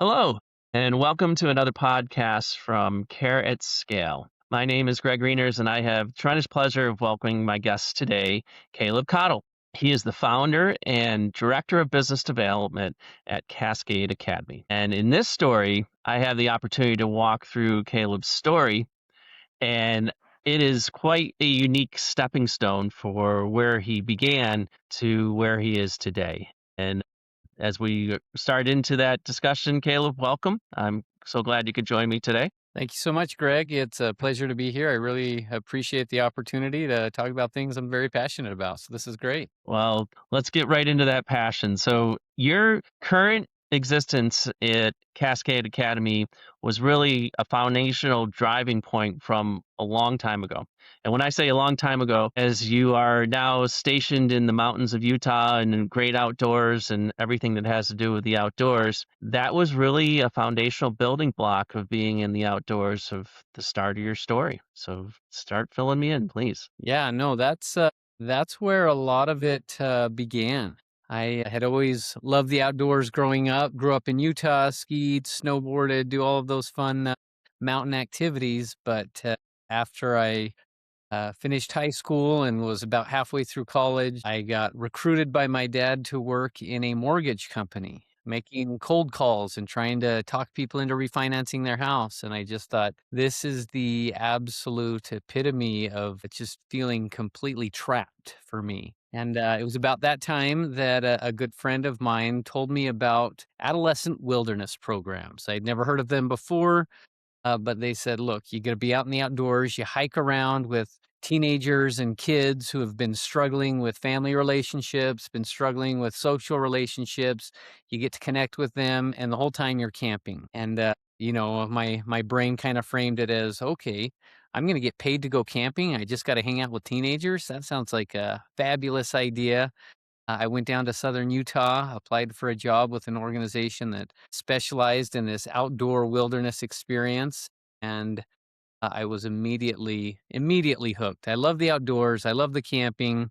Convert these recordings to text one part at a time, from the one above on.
Hello, and welcome to another podcast from Care at Scale. My name is Greg Greeners, and I have tremendous pleasure of welcoming my guest today, Caleb Cottle. He is the founder and director of business development at Cascade Academy. And in this story, I have the opportunity to walk through Caleb's story, and it is quite a unique stepping stone for where he began to where he is today. And as we start into that discussion, Caleb, welcome. I'm so glad you could join me today. Thank you so much, Greg. It's a pleasure to be here. I really appreciate the opportunity to talk about things I'm very passionate about. So this is great. Well, let's get right into that passion. So, your current existence at Cascade Academy was really a foundational driving point from a long time ago. And when I say a long time ago, as you are now stationed in the mountains of Utah and in great outdoors and everything that has to do with the outdoors, that was really a foundational building block of being in the outdoors of the start of your story. So, start filling me in, please. Yeah, no, that's where a lot of it began. I had always loved the outdoors growing up. Grew up in Utah, skied, snowboarded, do all of those fun mountain activities. But after I finished high school and was about halfway through college, I got recruited by my dad to work in a mortgage company, making cold calls and trying to talk people into refinancing their house. And I just thought, this is the absolute epitome of just feeling completely trapped for me. And it was about that time that a good friend of mine told me about adolescent wilderness programs. I'd never heard of them before. But they said, look, you got to be out in the outdoors. You hike around with teenagers and kids who have been struggling with family relationships, been struggling with social relationships. You get to connect with them, and the whole time you're camping. And my brain kind of framed it as, okay, I'm going to get paid to go camping. I just got to hang out with teenagers. That sounds like a fabulous idea. I went down to southern Utah, applied for a job with an organization that specialized in this outdoor wilderness experience, and I was immediately hooked. I love the outdoors, I love the camping,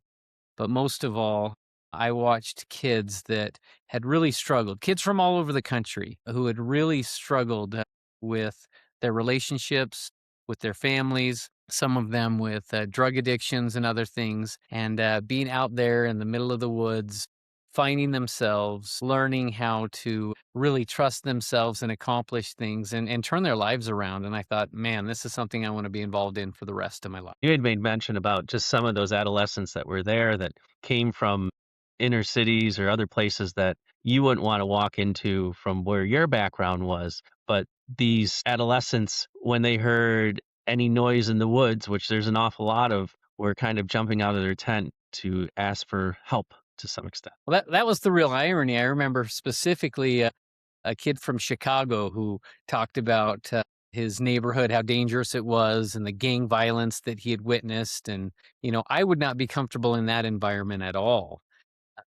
but most of all, I watched kids that had really struggled, kids from all over the country who had really struggled with their relationships, with their families, some of them with drug addictions and other things, and being out there in the middle of the woods, finding themselves, learning how to really trust themselves and accomplish things and turn their lives around. And I thought, man, this is something I want to be involved in for the rest of my life. You had made mention about just some of those adolescents that were there that came from inner cities or other places that you wouldn't want to walk into from where your background was. But these adolescents, when they heard any noise in the woods, which there's an awful lot of, were kind of jumping out of their tent to ask for help to some extent. Well, that was the real irony. I remember specifically a kid from Chicago who talked about his neighborhood, how dangerous it was, and the gang violence that he had witnessed. And, I would not be comfortable in that environment at all.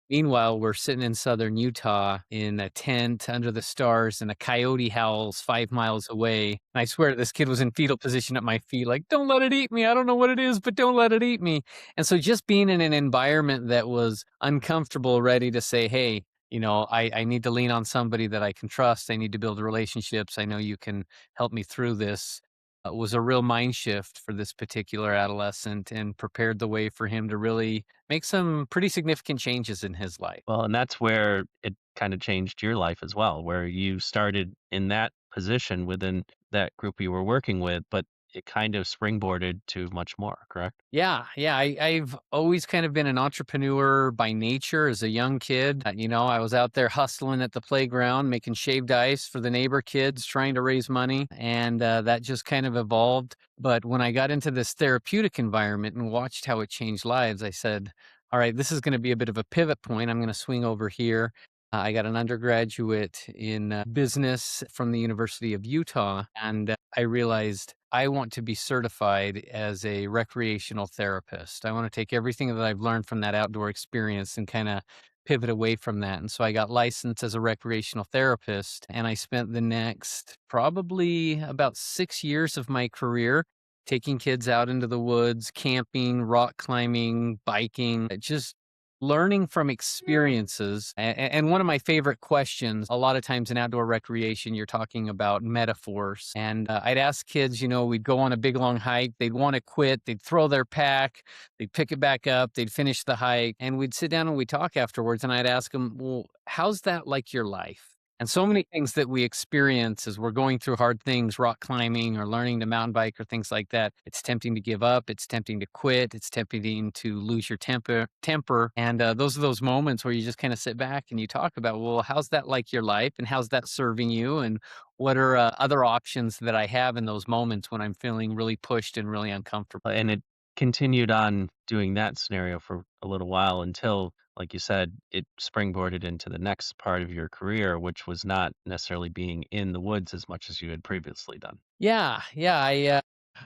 Meanwhile, we're sitting in southern Utah in a tent under the stars, and a coyote howls 5 miles away. And I swear this kid was in fetal position at my feet, like, don't let it eat me. I don't know what it is, but don't let it eat me. And so just being in an environment that was uncomfortable, ready to say, hey, I need to lean on somebody that I can trust. I need to build relationships. I know you can help me through this. Was a real mind shift for this particular adolescent and prepared the way for him to really make some pretty significant changes in his life. Well, and that's where it kind of changed your life as well, where you started in that position within that group you were working with, but it kind of springboarded to much more, correct? Yeah. I've always kind of been an entrepreneur by nature as a young kid. I was out there hustling at the playground, making shaved ice for the neighbor kids, trying to raise money. And that just kind of evolved. But when I got into this therapeutic environment and watched how it changed lives, I said, all right, this is going to be a bit of a pivot point. I'm going to swing over here. I got an undergraduate in business from the University of Utah, and I realized I want to be certified as a recreational therapist. I want to take everything that I've learned from that outdoor experience and kind of pivot away from that. And so I got licensed as a recreational therapist, and I spent the next probably about 6 years of my career taking kids out into the woods, camping, rock climbing, biking, just learning from experiences. And one of my favorite questions, a lot of times in outdoor recreation, you're talking about metaphors. And I'd ask kids, we'd go on a big long hike, they'd want to quit, they'd throw their pack, they'd pick it back up, they'd finish the hike, and we'd sit down and we'd talk afterwards. And I'd ask them, well, how's that like your life? And so many things that we experience as we're going through hard things, rock climbing or learning to mountain bike or things like that, it's tempting to give up. It's tempting to quit. It's tempting to lose your temper. And those are those moments where you just kind of sit back and you talk about, well, how's that like your life? And how's that serving you? And what are other options that I have in those moments when I'm feeling really pushed and really uncomfortable? And it continued on doing that scenario for a little while until, like you said, it springboarded into the next part of your career, which was not necessarily being in the woods as much as you had previously done. Yeah, yeah. I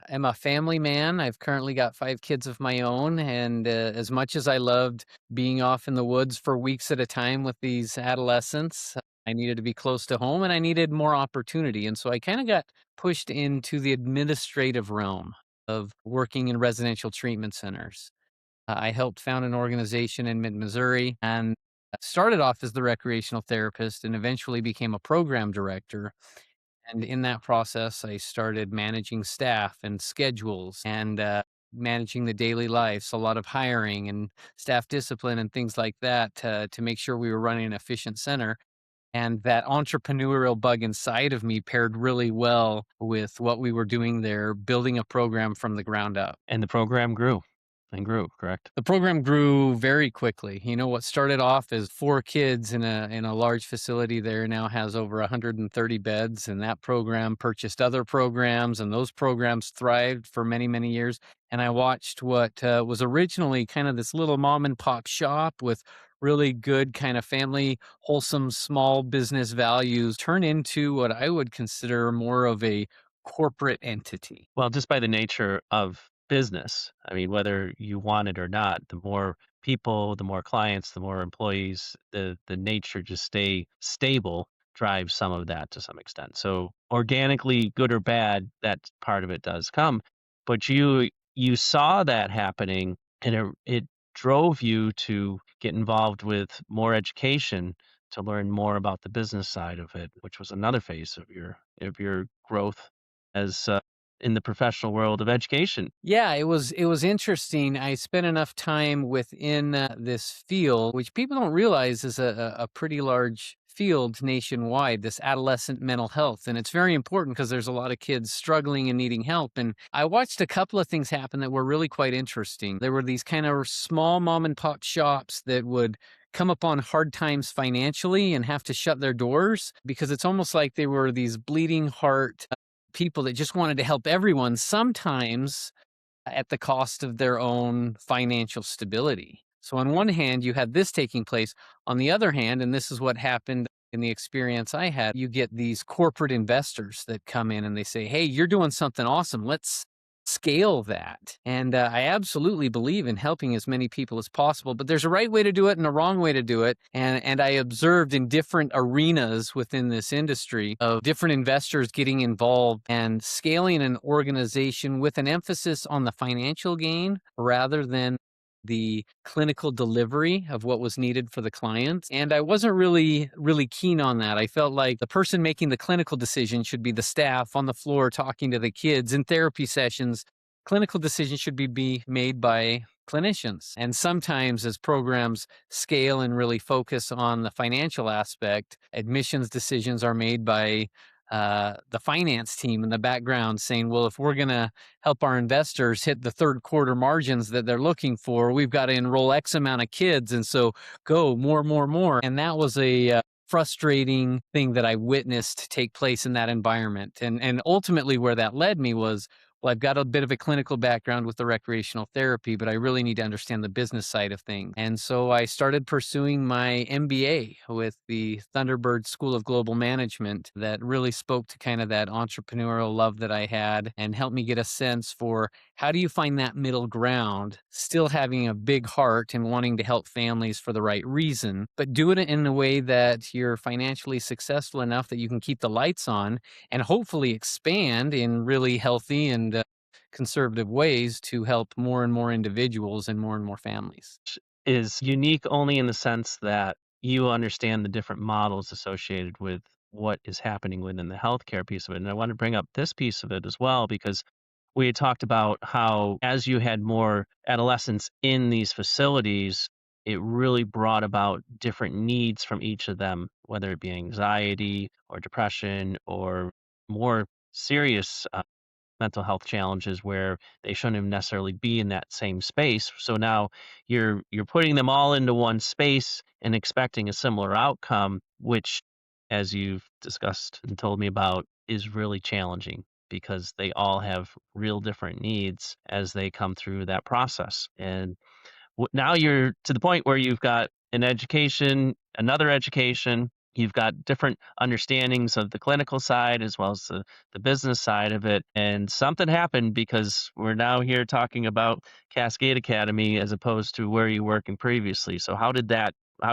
am a family man. I've currently got 5 kids of my own, and as much as I loved being off in the woods for weeks at a time with these adolescents, I needed to be close to home and I needed more opportunity. And so I kind of got pushed into the administrative realm of working in residential treatment centers. I helped found an organization in mid-Missouri and started off as the recreational therapist and eventually became a program director. And in that process, I started managing staff and schedules and managing the daily life. So a lot of hiring and staff discipline and things like that to make sure we were running an efficient center. And that entrepreneurial bug inside of me paired really well with what we were doing there, building a program from the ground up. And the program grew and grew, correct? The program grew very quickly. What started off as 4 kids in a large facility there now has over 130 beds, and that program purchased other programs, and those programs thrived for many, many years. And I watched what was originally kind of this little mom and pop shop with really good kind of family, wholesome, small business values turn into what I would consider more of a corporate entity. Well, just by the nature of business, I mean, whether you want it or not, the more people, the more clients, the more employees, the nature just stay stable drives some of that to some extent. So organically, good or bad, that part of it does come. But you saw that happening and it drove you to get involved with more education to learn more about the business side of it, which was another phase of your growth as in the professional world of education. Yeah, it was interesting. I spent enough time within this field, which people don't realize is a pretty large field nationwide, this adolescent mental health. And it's very important because there's a lot of kids struggling and needing help. And I watched a couple of things happen that were really quite interesting. There were these kind of small mom and pop shops that would come upon hard times financially and have to shut their doors because it's almost like they were these bleeding heart people that just wanted to help everyone, sometimes at the cost of their own financial stability. So, on one hand, you had this taking place. On the other hand, and this is what happened in the experience I had, you get these corporate investors that come in and they say, hey, you're doing something awesome. Let's scale that. And I absolutely believe in helping as many people as possible, but there's a right way to do it and a wrong way to do it. And I observed in different arenas within this industry of different investors getting involved and scaling an organization with an emphasis on the financial gain rather than the clinical delivery of what was needed for the client. And I wasn't really keen on that. I felt like the person making the clinical decision should be the staff on the floor talking to the kids in therapy sessions. Clinical decisions should be made by clinicians. And sometimes as programs scale and really focus on the financial aspect, admissions decisions are made by the finance team in the background saying, well, if we're going to help our investors hit the third quarter margins that they're looking for, we've got to enroll X amount of kids. And so go more, more, more. And that was a frustrating thing that I witnessed take place in that environment. And ultimately where that led me was, well, I've got a bit of a clinical background with the recreational therapy, but I really need to understand the business side of things. And so I started pursuing my MBA with the Thunderbird School of Global Management that really spoke to kind of that entrepreneurial love that I had and helped me get a sense for how do you find that middle ground, still having a big heart and wanting to help families for the right reason, but do it in a way that you're financially successful enough that you can keep the lights on and hopefully expand in really healthy and conservative ways to help more and more individuals and more families. is unique only in the sense that you understand the different models associated with what is happening within the healthcare piece of it. And I want to bring up this piece of it as well because we had talked about how as you had more adolescents in these facilities, it really brought about different needs from each of them, whether it be anxiety or depression or more serious mental health challenges where they shouldn't even necessarily be in that same space. So now you're putting them all into one space and expecting a similar outcome, which, as you've discussed and told me about, is really challenging because they all have real different needs as they come through that process. And now you're to the point where you've got an education, another education, you've got different understandings of the clinical side as well as the business side of it. And something happened because we're now here talking about Cascade Academy as opposed to where you were working previously. So how did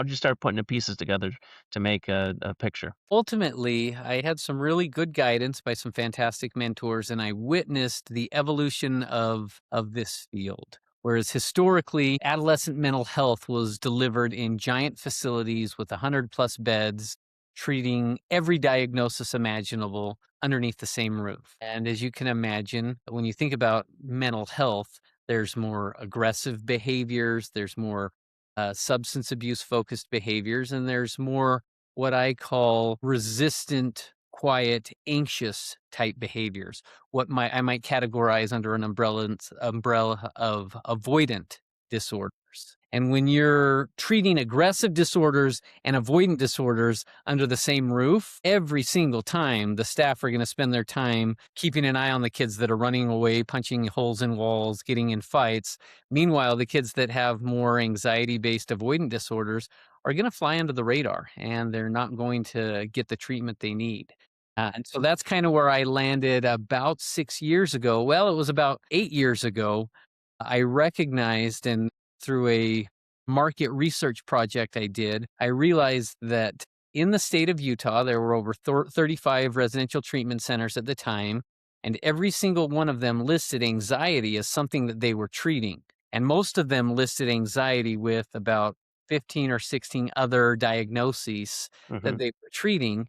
you start putting the pieces together to make a picture? Ultimately, I had some really good guidance by some fantastic mentors, and I witnessed the evolution of this field. Whereas historically, adolescent mental health was delivered in giant facilities with 100 plus beds, treating every diagnosis imaginable underneath the same roof. And as you can imagine, when you think about mental health, there's more aggressive behaviors, there's more substance abuse focused behaviors, and there's more what I call resistant, quiet, anxious type behaviors. I might categorize under an umbrella of avoidant disorders. And when you're treating aggressive disorders and avoidant disorders under the same roof, every single time the staff are going to spend their time keeping an eye on the kids that are running away, punching holes in walls, getting in fights. Meanwhile, the kids that have more anxiety based avoidant disorders are going to fly under the radar and they're not going to get the treatment they need. And so that's kind of where I landed about 6 years ago. Well, it was about 8 years ago. I recognized, and through a market research project I did, I realized that in the state of Utah, there were over 35 residential treatment centers at the time, and every single one of them listed anxiety as something that they were treating. And most of them listed anxiety with about 15 or 16 other diagnoses Hmm. that they were treating.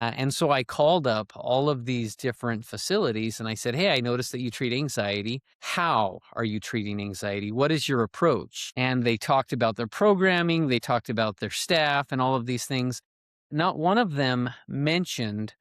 And so I called up all of these different facilities and I said, "Hey, I noticed that you treat anxiety. How are you treating anxiety? What is your approach?" And they talked about their programming, they talked about their staff, and all of these things. Not one of them mentioned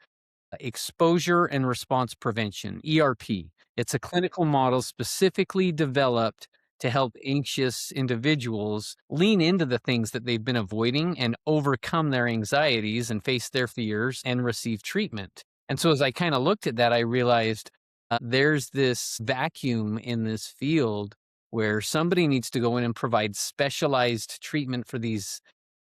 exposure and response prevention, ERP. It's a clinical model specifically developed to help anxious individuals lean into the things that they've been avoiding and overcome their anxieties and face their fears and receive treatment. And so, as I kind of looked at that, I realized there's this vacuum in this field where somebody needs to go in and provide specialized treatment for these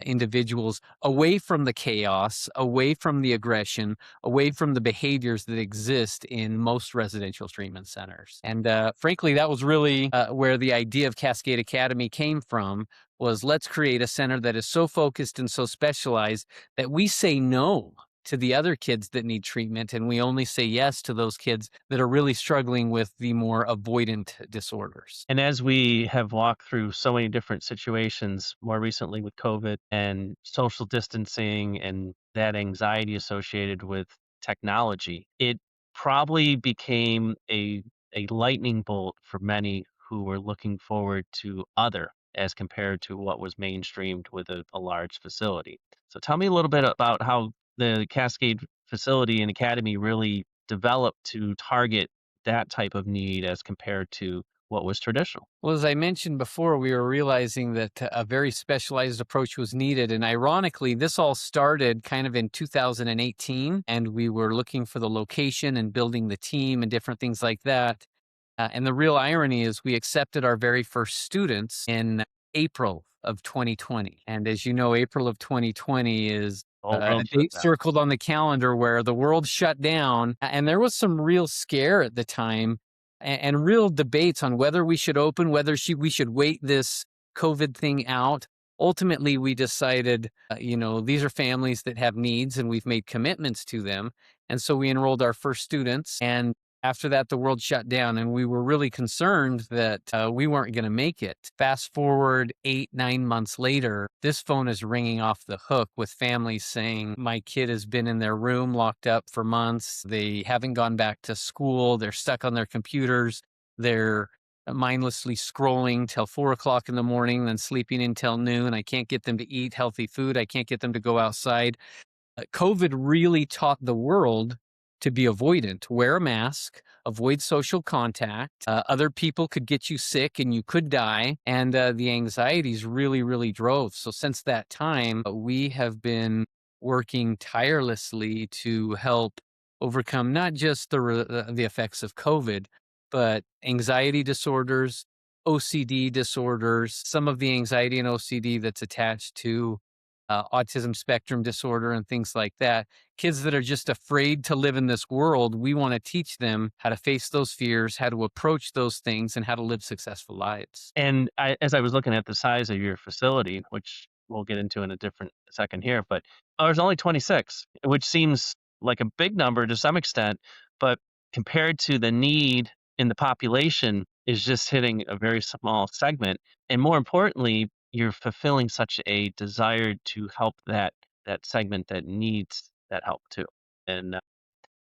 individuals away from the chaos, away from the aggression, away from the behaviors that exist in most residential treatment centers. And frankly, that was really where the idea of Cascade Academy came from. Was let's create a center that is so focused and so specialized that we say no to the other kids that need treatment and we only say yes to those kids that are really struggling with the more avoidant disorders. And as we have walked through so many different situations, more recently with COVID and social distancing and that anxiety associated with technology, it probably became a lightning bolt for many who were looking forward to other as compared to what was mainstreamed with a large facility. So tell me a little bit about how the Cascade facility and academy really developed to target that type of need as compared to what was traditional. Well, as I mentioned before, we were realizing that a very specialized approach was needed. And ironically, this all started kind of in 2018, and we were looking for the location and building the team and different things like that. And the real irony is we accepted our very first students in April of 2020. And as you know, April of 2020 is The whole a world shut date down. circled on the calendar where the world shut down. And there was some real scare at the time and real debates on whether we should open, we should wait this COVID thing out. Ultimately, we decided, these are families that have needs and we've made commitments to them. And so we enrolled our first students. And After that, the world shut down, and we were really concerned that we weren't going to make it. Fast forward 8, 9 months later, this phone is ringing off the hook with families saying, my kid has been in their room locked up for months. They haven't gone back to school. They're stuck on their computers. They're mindlessly scrolling till 4 o'clock in the morning, then sleeping until noon. I can't get them to eat healthy food. I can't get them to go outside. COVID really taught the world to be avoidant. Wear a mask, avoid social contact. Other people could get you sick and you could die. And the anxieties really, really drove. So since that time, we have been working tirelessly to help overcome not just the effects of COVID, but anxiety disorders, OCD disorders, some of the anxiety and OCD that's attached to autism spectrum disorder and things like that. Kids that are just afraid to live in this world, we want to teach them how to face those fears, how to approach those things, and how to live successful lives. And as I was looking at the size of your facility, which we'll get into in a different second here, but there's only 26, which seems like a big number to some extent, but compared to the need in the population is just hitting a very small segment. And more importantly, you're fulfilling such a desire to help that segment that needs that help too. And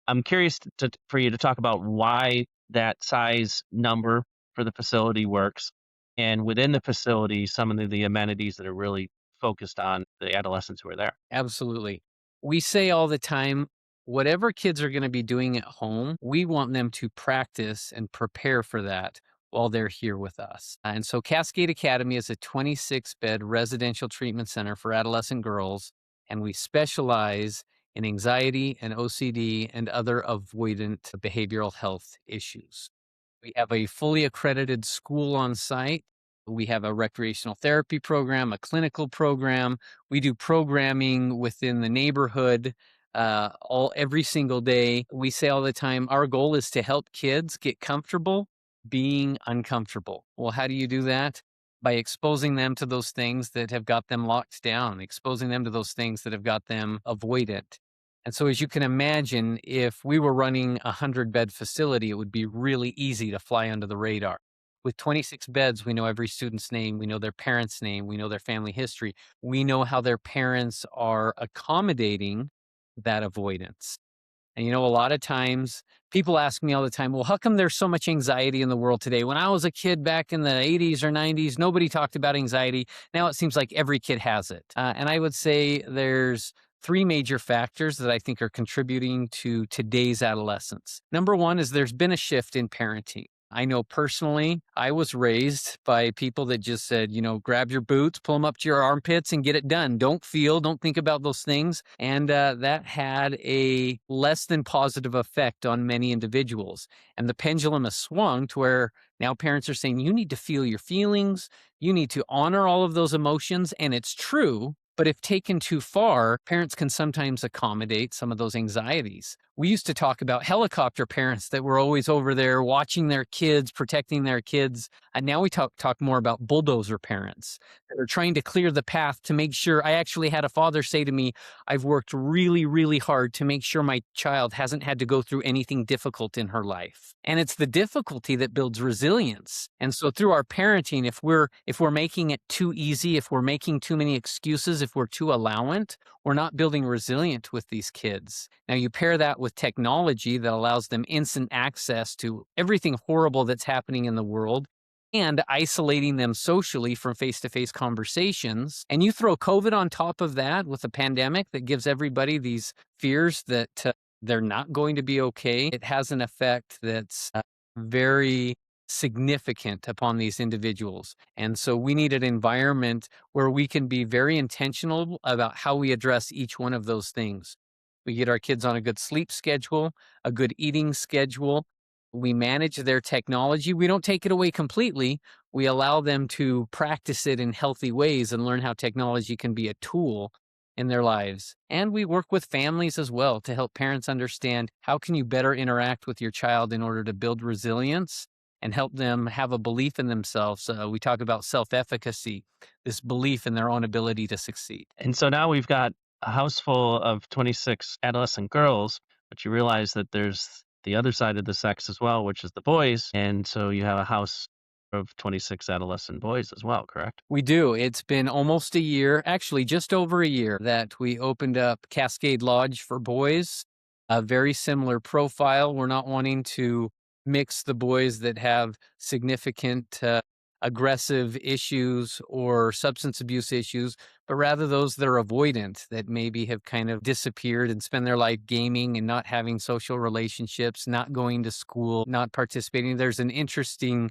I'm curious for you to talk about why that size number for the facility works, and within the facility, some of the amenities that are really focused on the adolescents who are there. Absolutely. We say all the time, whatever kids are going to be doing at home, we want them to practice and prepare for that while they're here with us. And so Cascade Academy is a 26-bed residential treatment center for adolescent girls, and we specialize in anxiety and OCD and other avoidant behavioral health issues. We have a fully accredited school on site. We have a recreational therapy program, a clinical program. We do programming within the neighborhood all every single day. We say all the time, our goal is to help kids get comfortable being uncomfortable. Well, how do you do that? By exposing them to those things that have got them locked down, exposing them to those things that have got them avoidant. And so, as you can imagine, if we were running a 100-bed facility, it would be really easy to fly under the radar. With 26 beds, we know every student's name, we know their parents' name, we know their family history, we know how their parents are accommodating that avoidance. And a lot of times people ask me all the time, well, how come there's so much anxiety in the world today? When I was a kid back in the 80s or 90s, nobody talked about anxiety. Now it seems like every kid has it. And I would say there's three major factors that I think are contributing to today's adolescents. Number one is there's been a shift in parenting. I know personally, I was raised by people that just said, grab your boots, pull them up to your armpits and get it done. Don't think about those things. And that had a less than positive effect on many individuals. And the pendulum has swung to where now parents are saying, you need to feel your feelings. You need to honor all of those emotions. And it's true. But if taken too far, parents can sometimes accommodate some of those anxieties. We used to talk about helicopter parents that were always over there watching their kids, protecting their kids. And now we talk more about bulldozer parents that are trying to clear the path to make sure. I actually had a father say to me, I've worked really, really hard to make sure my child hasn't had to go through anything difficult in her life. And it's the difficulty that builds resilience. And so through our parenting, if we're making it too easy, if we're making too many excuses, if we're too allowant, we're not building resilience with these kids. Now you pair that with technology that allows them instant access to everything horrible that's happening in the world and isolating them socially from face-to-face conversations. And you throw COVID on top of that with a pandemic that gives everybody these fears that they're not going to be okay. It has an effect that's very significant upon these individuals. And so we need an environment where we can be very intentional about how we address each one of those things. We get our kids on a good sleep schedule, a good eating schedule. We manage their technology. We don't take it away completely. We allow them to practice it in healthy ways and learn how technology can be a tool in their lives. And we work with families as well to help parents understand how can you better interact with your child in order to build resilience and help them have a belief in themselves. We talk about self-efficacy, this belief in their own ability to succeed. And so now we've got a house full of 26 adolescent girls, but you realize that there's the other side of the sex as well, which is the boys. And so you have a house of 26 adolescent boys as well, correct? We do. It's been almost a year, actually just over a year, that we opened up Cascade Lodge for boys. A very similar profile. We're not wanting to mix the boys that have significant aggressive issues or substance abuse issues, but rather those that are avoidant, that maybe have kind of disappeared and spend their life gaming and not having social relationships, not going to school, not participating. There's an interesting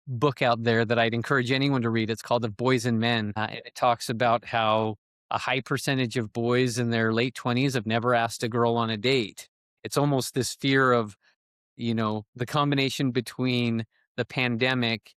book out there that I'd encourage anyone to read. It's called Of Boys and Men. And it talks about how a high percentage of boys in their late 20s have never asked a girl on a date. It's almost this fear of, the combination between the pandemic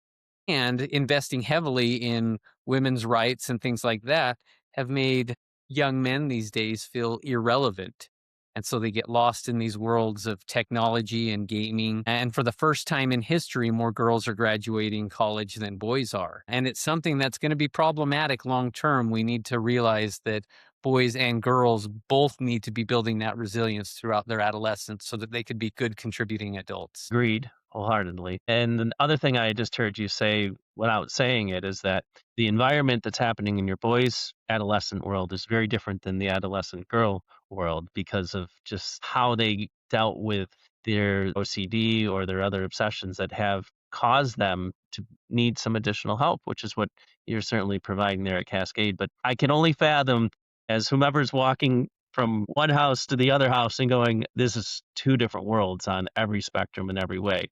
and investing heavily in women's rights and things like that have made young men these days feel irrelevant. And so they get lost in these worlds of technology and gaming. And for the first time in history, more girls are graduating college than boys are. And it's something that's going to be problematic long term. We need to realize that boys and girls both need to be building that resilience throughout their adolescence so that they could be good contributing adults. Agreed wholeheartedly. And the other thing I just heard you say without saying it is that the environment that's happening in your boys' adolescent world is very different than the adolescent girl world because of just how they dealt with their OCD or their other obsessions that have caused them to need some additional help, which is what you're certainly providing there at Cascade. But I can only fathom as whomever's walking from one house to the other house and going, this is two different worlds on every spectrum in every way.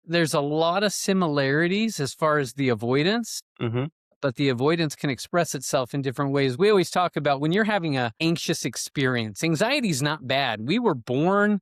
There's a lot of similarities as far as the avoidance, Hmm. but the avoidance can express itself in different ways. We always talk about when you're having an anxious experience, anxiety is not bad. We were born,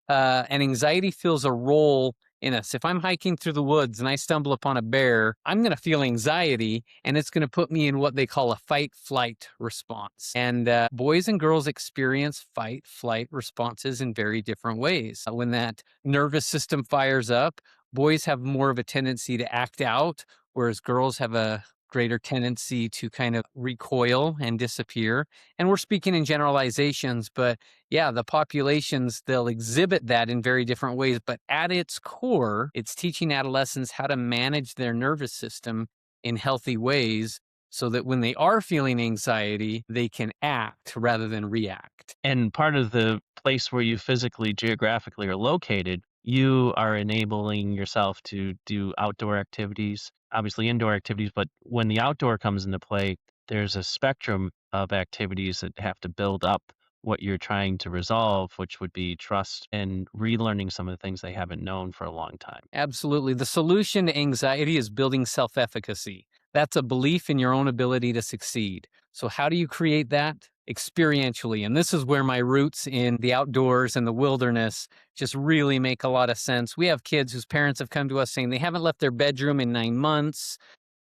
and anxiety feels a role in us. If I'm hiking through the woods and I stumble upon a bear, I'm going to feel anxiety, and it's going to put me in what they call a fight flight response. And boys and girls experience fight flight responses in very different ways. When that nervous system fires up, boys have more of a tendency to act out, whereas girls have a greater tendency to kind of recoil and disappear. And we're speaking in generalizations, but yeah, the populations, they'll exhibit that in very different ways. But at its core, it's teaching adolescents how to manage their nervous system in healthy ways so that when they are feeling anxiety, they can act rather than react. And part of the place where you physically, geographically are located, you are enabling yourself to do outdoor activities, obviously indoor activities, but when the outdoor comes into play, there's a spectrum of activities that have to build up what you're trying to resolve, which would be trust and relearning some of the things they haven't known for a long time. Absolutely. The solution to anxiety is building self efficacy. That's a belief in your own ability to succeed. So, how do you create that? Experientially. And this is where my roots in the outdoors and the wilderness just really make a lot of sense. We have kids whose parents have come to us saying they haven't left their bedroom in 9 months.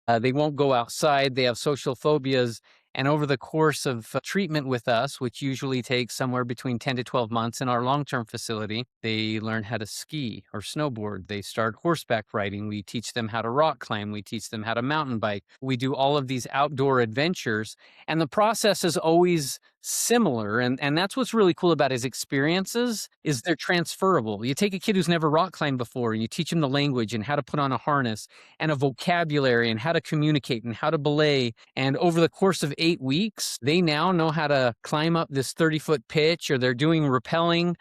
They won't go outside. They have social phobias. And over the course of treatment with us, which usually takes somewhere between 10 to 12 months in our long term facility, they learn how to ski or snowboard. They start horseback riding. We teach them how to rock climb. We teach them how to mountain bike. We do all of these outdoor adventures. And the process is always similar. And that's what's really cool about his experiences is they're transferable. You take a kid who's never rock climbed before and you teach them the language and how to put on a harness and a vocabulary and how to communicate and how to belay. And over the course of 8 weeks, they now know how to climb up this 30-foot pitch, or they're doing rappelling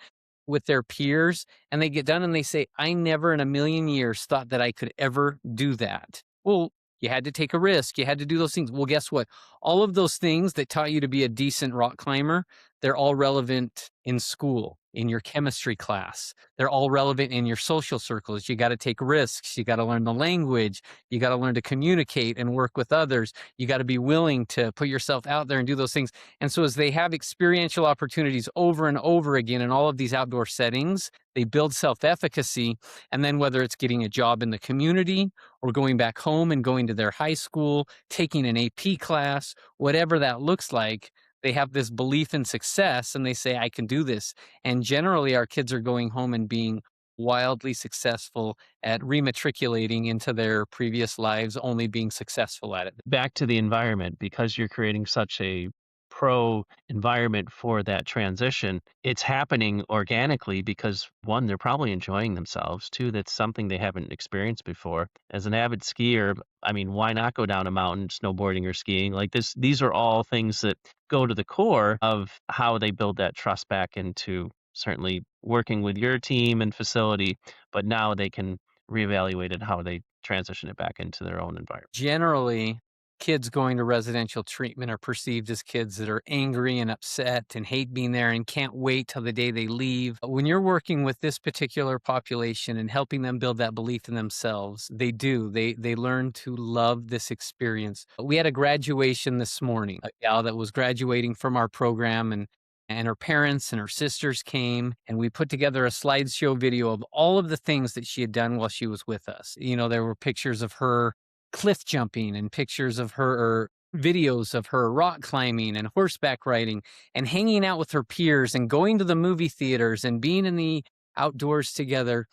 with their peers. And they get done and they say, I never in a million years thought that I could ever do that. Well, you had to take a risk. You had to do those things. Well, guess what? All of those things that taught you to be a decent rock climber, they're all relevant in school, in your chemistry class. They're all relevant in your social circles. You got to take risks. You got to learn the language. You got to learn to communicate and work with others. You got to be willing to put yourself out there and do those things. And so as they have experiential opportunities over and over again in all of these outdoor settings, they build self-efficacy. And then whether it's getting a job in the community or going back home and going to their high school, taking an AP class, whatever that looks like, they have this belief in success and they say, I can do this. And generally, our kids are going home and being wildly successful at rematriculating into their previous lives, only being successful at it. Back to the environment, because you're creating such a pro environment for that transition, it's happening organically because one, they're probably enjoying themselves. Two, that's something they haven't experienced before. As an avid skier, I mean, why not go down a mountain snowboarding or skiing? Like these are all things that go to the core of how they build that trust back into certainly working with your team and facility, but now they can reevaluate it how they transition it back into their own environment. Generally, kids going to residential treatment are perceived as kids that are angry and upset and hate being there and can't wait till the day they leave. When you're working with this particular population and helping them build that belief in themselves, they do. They learn to love this experience. We had a graduation this morning, a gal that was graduating from our program, and her parents and her sisters came, and we put together a slideshow video of all of the things that she had done while she was with us. You know, there were pictures of her cliff jumping and pictures of her, or videos of her rock climbing and horseback riding and hanging out with her peers and going to the movie theaters and being in the outdoors together.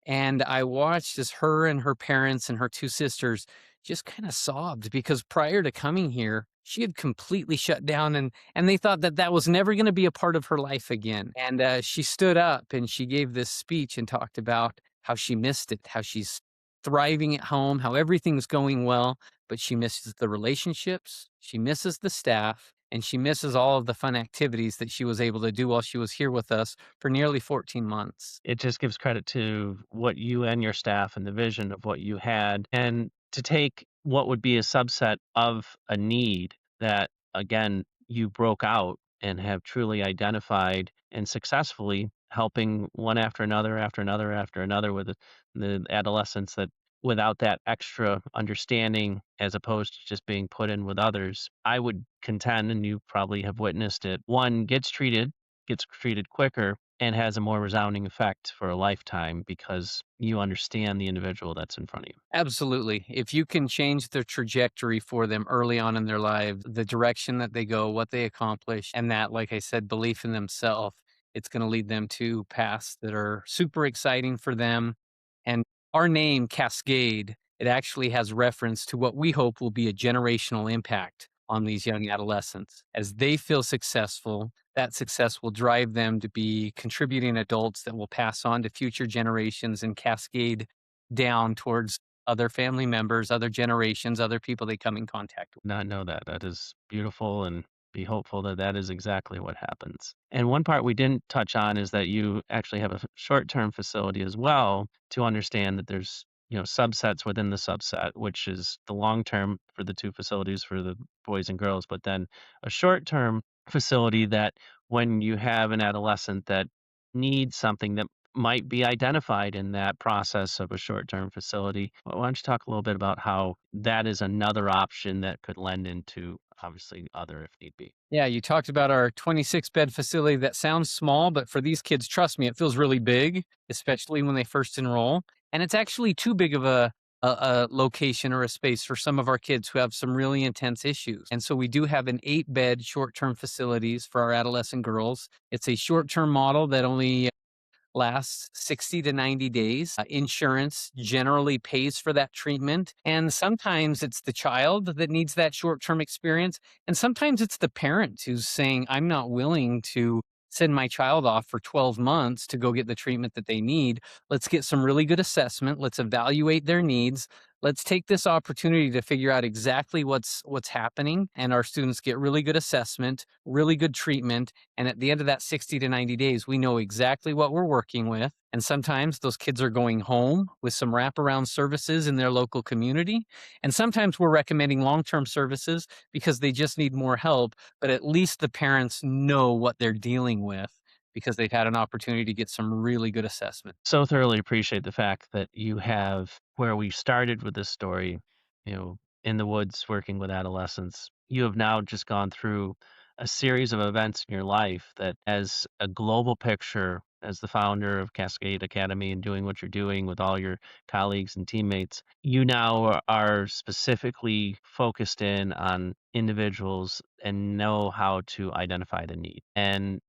And I watched as her and her parents and her two sisters just kind of sobbed, because prior to coming here, she had completely shut down, and they thought that that was never going to be a part of her life again. And she stood up and she gave this speech and talked about how she missed it, how she's thriving at home, how everything's going well, but she misses the relationships, she misses the staff, and she misses all of the fun activities that she was able to do while she was here with us for nearly 14 months. It just gives credit to what you and your staff and the vision of what you had, and to take what would be a subset of a need that, again, you broke out and have truly identified and successfully helping one after another, after another, after another with the adolescents that without that extra understanding as opposed to just being put in with others, I would contend, and you probably have witnessed it, one gets treated quicker and has a more resounding effect for a lifetime because you understand the individual that's in front of you. Absolutely. If you can change the trajectory for them early on in their lives, the direction that they go, what they accomplish, and that, like I said, belief in themselves, it's going to lead them to paths that are super exciting for them. And our name, Cascade, it actually has reference to what we hope will be a generational impact on these young adolescents. As they feel successful, that success will drive them to be contributing adults that will pass on to future generations and cascade down towards other family members, other generations, other people they come in contact with. Not know that. That is beautiful and be hopeful that that is exactly what happens. And one part we didn't touch on is that you actually have a short-term facility as well to understand that there's, subsets within the subset, which is the long term for the two facilities for the boys and girls, but then a short-term facility that when you have an adolescent that needs something that might be identified in that process of a short-term facility. Why don't you talk a little bit about how that is another option that could lend into obviously other if need be? Yeah, you talked about our 26 bed facility. That sounds small, but for these kids, trust me, it feels really big, especially when they first enroll. And it's actually too big of a location or a space for some of our kids who have some really intense issues. And so we do have an 8 bed short term facilities for our adolescent girls. It's a short term model that only lasts 60 to 90 days. Insurance generally pays for that treatment. And sometimes it's the child that needs that short term experience. And sometimes it's the parent who's saying, I'm not willing to send my child off for 12 months to go get the treatment that they need. Let's get some really good assessment. Let's evaluate their needs. Let's take this opportunity to figure out exactly what's happening, and our students get really good assessment, really good treatment, and at the end of that 60 to 90 days, we know exactly what we're working with. And sometimes those kids are going home with some wraparound services in their local community. And sometimes we're recommending long term services because they just need more help, but at least the parents know what they're dealing with because they've had an opportunity to get some really good assessment. So thoroughly appreciate the fact that you have where we started with this story, in the woods working with adolescents. You have now just gone through a series of events in your life that, as a global picture, as the founder of Cascade Academy and doing what you're doing with all your colleagues and teammates, you now are specifically focused in on individuals and know how to identify the need. And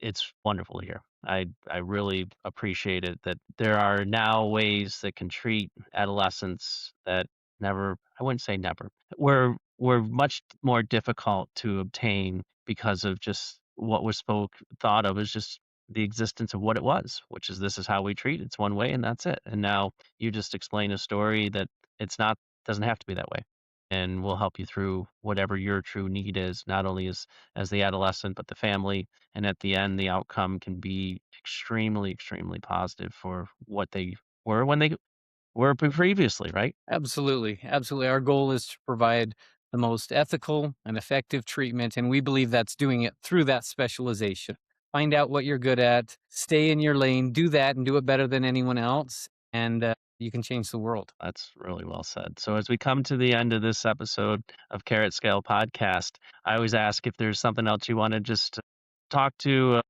it's wonderful to hear. I really appreciate it that there are now ways that can treat adolescents that never, I wouldn't say never, were much more difficult to obtain because of just what was thought of as just the existence of what it was, which is this is how we treat. It's one way and that's it. And now you just explain a story that it's not doesn't have to be that way. And we'll help you through whatever your true need is, not only as the adolescent, but the family. And at the end, the outcome can be extremely, extremely positive for what they were when they were previously, right? Absolutely. Absolutely. Our goal is to provide the most ethical and effective treatment, and we believe that's doing it through that specialization. Find out what you're good at, stay in your lane, do that, and do it better than anyone else, and you can change the world. That's really well said. So as we come to the end of this episode of Carrot Scale Podcast, I always ask if there's something else you want to just talk to.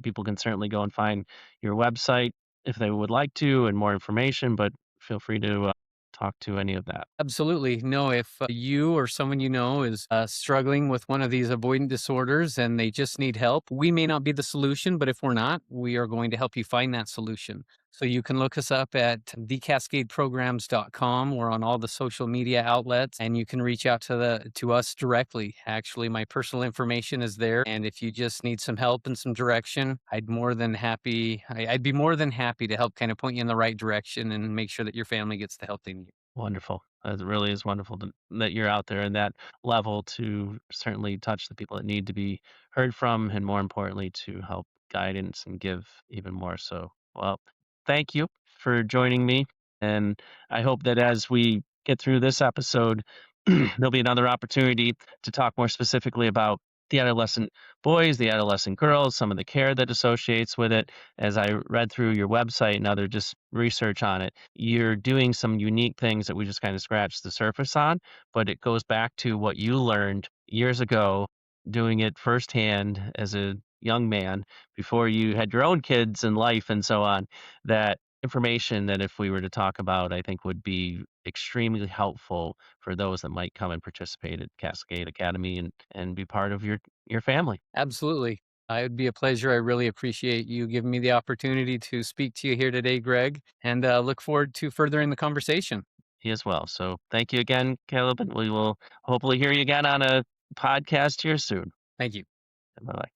People can certainly go and find your website if they would like to and more information, but feel free to talk to any of that. Absolutely. No, if you or someone you know is struggling with one of these avoidant disorders and they just need help, we may not be the solution, but if we're not, we are going to help you find that solution. So you can look us up at thecascadeprograms.com. We're on all the social media outlets and you can reach out to us directly. Actually, my personal information is there. And if you just need some help and some direction, I'd be more than happy to help kind of point you in the right direction and make sure that your family gets the help they need. Wonderful. It really is wonderful that you're out there in that level to certainly touch the people that need to be heard from, and more importantly, to help guidance and give even more so. Well, thank you for joining me. And I hope that as we get through this episode, there'll be another opportunity to talk more specifically about the adolescent boys, the adolescent girls, some of the care that associates with it. As I read through your website and other just research on it, you're doing some unique things that we just kind of scratched the surface on, but it goes back to what you learned years ago, doing it firsthand as a young man before you had your own kids and life and so on. That information that if we were to talk about, I think would be extremely helpful for those that might come and participate at Cascade Academy and be part of your family. Absolutely. It would be a pleasure. I really appreciate you giving me the opportunity to speak to you here today, Greg, and look forward to furthering the conversation. He as well. So thank you again, Caleb, and we will hopefully hear you again on a podcast here soon. Thank you. Bye bye.